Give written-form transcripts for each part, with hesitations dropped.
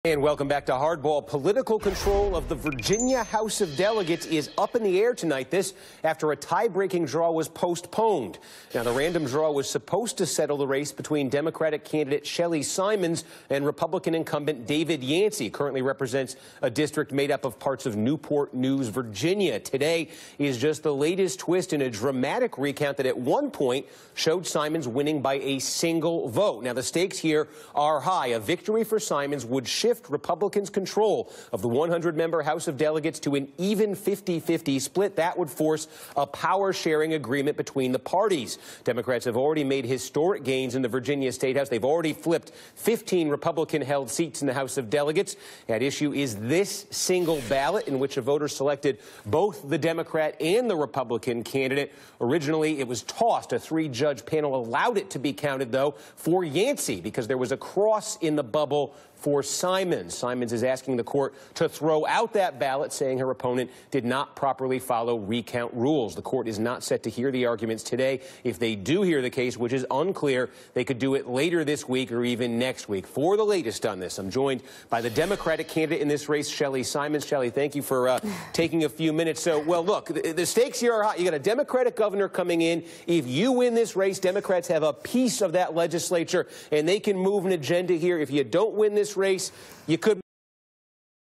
And welcome back to Hardball. Political control of the Virginia House of Delegates is up in the air tonight. This after a tie-breaking draw was postponed. Now, the random draw was supposed to settle the race between Democratic candidate Shelly Simons and Republican incumbent David Yancey. Currently represents a district made up of parts of Newport News, Virginia. Today is just the latest twist in a dramatic recount that at one point showed Simons winning by a single vote. Now, the stakes here are high. A victory for Simons would shift Republicans' control of the 100-member House of Delegates to an even 50-50 split. That would force a power-sharing agreement between the parties. Democrats have already made historic gains in the Virginia State House. They've already flipped 15 Republican-held seats in the House of Delegates. At issue is this single ballot in which a voter selected both the Democrat and the Republican candidate. Originally, it was tossed. A three-judge panel allowed it to be counted, though, for Yancey because there was a cross in the bubble for Simons. Simons is asking the court to throw out that ballot, saying her opponent did not properly follow recount rules. The court is not set to hear the arguments today. If they do hear the case, which is unclear, they could do it later this week or even next week. For the latest on this, I'm joined by the Democratic candidate in this race, Shelly Simons. Shelly, thank you for taking a few minutes. So, well, look, the stakes here are high. You got a Democratic governor coming in. If you win this race, Democrats have a piece of that legislature, and they can move an agenda here. If you don't win this race, you could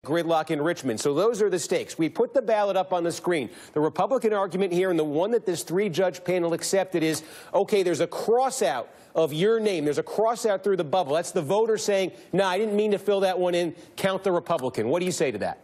gridlock in Richmond. So those are the stakes. We put the ballot up on the screen. The Republican argument here, and the one that this three-judge panel accepted, is, okay, there's a cross-out of your name. There's a cross-out through the bubble. That's the voter saying, no, I didn't mean to fill that one in. Count the Republican. What do you say to that?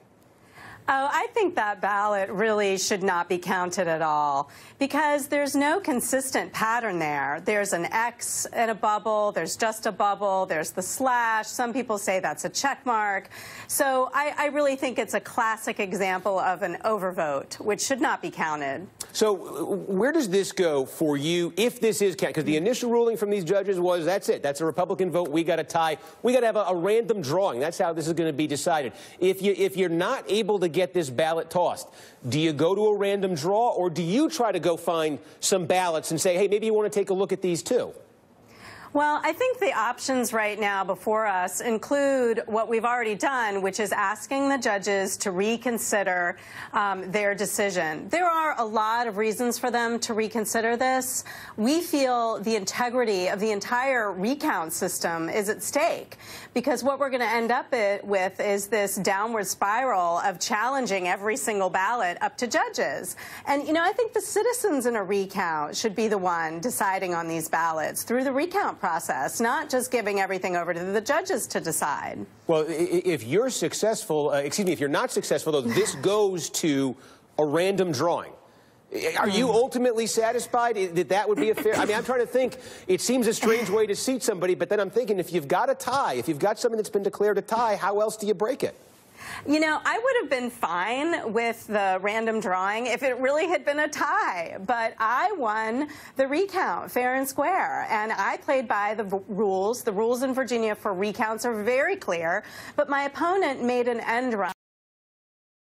Oh, I think that ballot really should not be counted at all because there's no consistent pattern there. There's an X in a bubble. There's just a bubble. There's the slash. Some people say that's a check mark. So I really think it's a classic example of an overvote, which should not be counted. So where does this go for you if this is counted? Because the initial ruling from these judges was that's it. That's a Republican vote. We got a tie. We got to have a random drawing. That's how this is going to be decided. If you're not able to get this ballot tossed, do you go to a random draw, or do you try to go find some ballots and say, hey, maybe you want to take a look at these too? Well, I think the options right now before us include what we've already done, which is asking the judges to reconsider their decision. There are a lot of reasons for them to reconsider this. We feel the integrity of the entire recount system is at stake because what we're going to end up with is this downward spiral of challenging every single ballot up to judges. And, you know, I think the citizens in a recount should be the one deciding on these ballots through the recount process, not just giving everything over to the judges to decide. Well, if you're successful, if you're not successful, though, this goes to a random drawing. Are you ultimately satisfied that that would be a fair? I mean, I'm trying to think. It seems a strange way to seat somebody, but then I'm thinking if you've got a tie, if you've got something that's been declared a tie, how else do you break it? You know, I would have been fine with the random drawing if it really had been a tie, but I won the recount fair and square, and I played by the rules. The rules in Virginia for recounts are very clear, but my opponent made an end run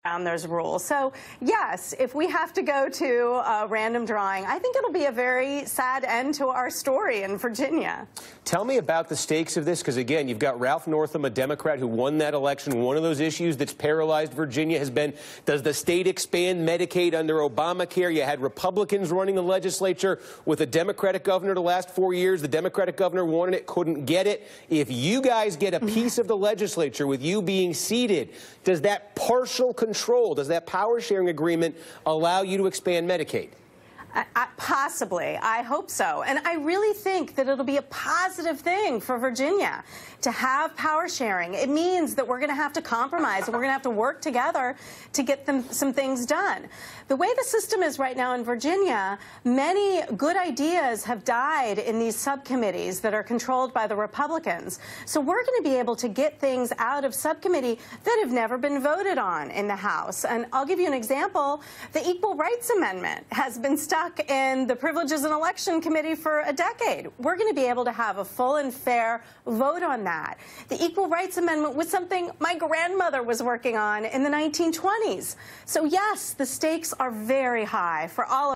around those rules. So, yes, if we have to go to a random drawing, I think it'll be a very sad end to our story in Virginia. Tell me about the stakes of this, because, again, you've got Ralph Northam, a Democrat who won that election. One of those issues that's paralyzed Virginia has been, does the state expand Medicaid under Obamacare? You had Republicans running the legislature with a Democratic governor the last 4 years. The Democratic governor wanted it, couldn't get it. If you guys get a piece of the legislature with you being seated, does that partial control, does that power-sharing agreement allow you to expand Medicaid? Possibly. I hope so. And I really think that it'll be a positive thing for Virginia to have power sharing. It means that we're going to have to compromise and we're going to have to work together to get some things done. The way the system is right now in Virginia, many good ideas have died in these subcommittees that are controlled by the Republicans. So we're going to be able to get things out of subcommittee that have never been voted on in the House. And I'll give you an example. The Equal Rights Amendment has been stuck in the Privileges and Election Committee for a decade. We're going to be able to have a full and fair vote on that. The Equal Rights Amendment was something my grandmother was working on in the 1920s. So yes, the stakes are very high for all of